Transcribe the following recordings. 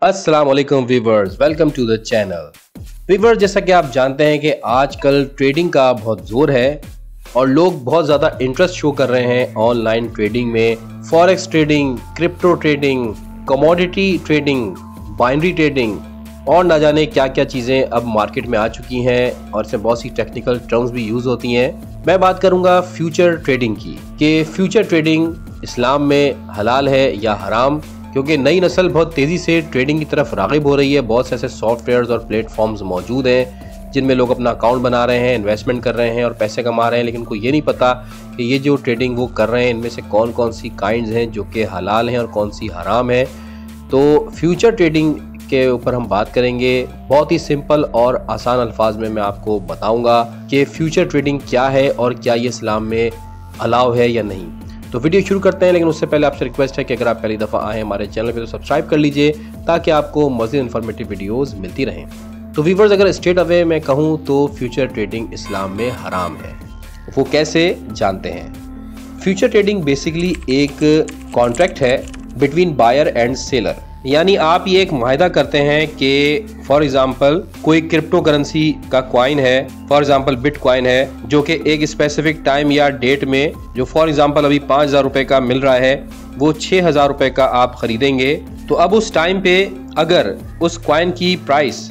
अस्सलाम वालेकुम viewers, welcome to the channel. Viewers, जैसा कि आप जानते हैं कि आजकल ट्रेडिंग का बहुत जोर है और लोग बहुत ज़्यादा इंटरेस्ट शो कर रहे हैं ऑनलाइन ट्रेडिंग में। Forex trading, crypto trading, commodity trading, binary trading और ना जाने क्या क्या चीज़ें अब मार्केट में आ चुकी हैं और इसमें बहुत सी टेक्निकल टर्म्स भी यूज़ होती हैं। मैं बात करूंगा फ्यूचर ट्रेडिंग की कि फ्यूचर ट्रेडिंग इस्लाम में हलाल है या हराम, क्योंकि नई नस्ल बहुत तेज़ी से ट्रेडिंग की तरफ राग़िब हो रही है। बहुत से ऐसे सॉफ्टवेयर्स और प्लेटफॉर्म्स मौजूद हैं जिनमें लोग अपना अकाउंट बना रहे हैं, इन्वेस्टमेंट कर रहे हैं और पैसे कमा रहे हैं, लेकिन उनको ये नहीं पता कि ये जो ट्रेडिंग वो कर रहे हैं इनमें से कौन कौन सी काइंड्स हैं जो कि हलाल हैं और कौन सी हराम है। तो फ्यूचर ट्रेडिंग के ऊपर हम बात करेंगे। बहुत ही सिंपल और आसान अल्फाज में मैं आपको बताऊंगा कि फ्यूचर ट्रेडिंग क्या है और क्या ये इस्लाम में अलाउ है या नहीं। तो वीडियो शुरू करते हैं, लेकिन उससे पहले आपसे रिक्वेस्ट है कि अगर आप पहली दफ़ा आए हमारे चैनल पे तो सब्सक्राइब कर लीजिए ताकि आपको मज़ीद इन्फॉर्मेटिव वीडियोस मिलती रहें। तो व्यूअर्स, अगर स्ट्रेट अवे मैं कहूँ तो फ्यूचर ट्रेडिंग इस्लाम में हराम है। वो कैसे, जानते हैं। फ्यूचर ट्रेडिंग बेसिकली एक कॉन्ट्रैक्ट है बिटवीन बायर एंड सेलर, यानी आप ये एक मुआहदा करते हैं कि फॉर एग्जांपल कोई क्रिप्टो करेंसी का कॉइन है, फॉर एग्जांपल बिटकॉइन है, जो कि एक स्पेसिफिक टाइम या डेट में जो फॉर एग्जांपल अभी 5,000 रुपये का मिल रहा है वो 6,000 रुपये का आप खरीदेंगे। तो अब उस टाइम पे अगर उस कॉइन की प्राइस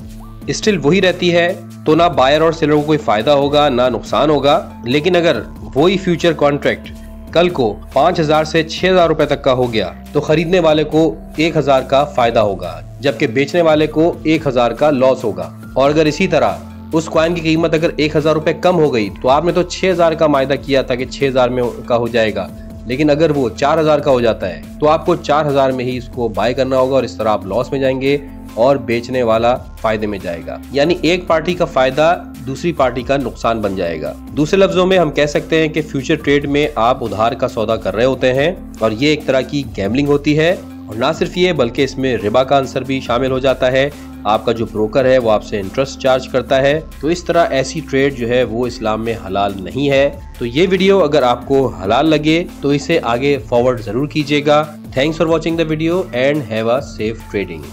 स्टिल वही रहती है तो ना बायर और सेलर को कोई फायदा होगा ना नुकसान होगा। लेकिन अगर वही फ्यूचर कॉन्ट्रैक्ट कल को 5,000 से 6,000 रुपए तक का हो गया तो खरीदने वाले को 1,000 का फायदा होगा, जबकि बेचने वाले को 1,000 का लॉस होगा। और अगर इसी तरह उस कॉइन की कीमत अगर 1,000 रुपए कम हो गई तो आपने तो 6,000 का वायदा किया था कि 6,000 में का हो जाएगा, लेकिन अगर वो 4,000 का हो जाता है तो आपको 4,000 में ही इसको बाय करना होगा और इस तरह आप लॉस में जाएंगे और बेचने वाला फायदे में जाएगा। यानी एक पार्टी का फायदा दूसरी पार्टी का नुकसान बन जाएगा। दूसरे लफ्जों में हम कह सकते हैं कि फ्यूचर ट्रेड में आप उधार का सौदा कर रहे होते हैं और ये एक तरह की गैम्बलिंग होती है। और ना सिर्फ ये बल्कि इसमें रिबा का आंसर भी शामिल हो जाता है। आपका जो ब्रोकर है वो आपसे इंटरेस्ट चार्ज करता है। तो इस तरह ऐसी ट्रेड जो है वो इस्लाम में हलाल नहीं है। तो ये वीडियो अगर आपको हलाल लगे तो इसे आगे फॉरवर्ड जरूर कीजिएगा। Thanks for watching the video and have a safe trading.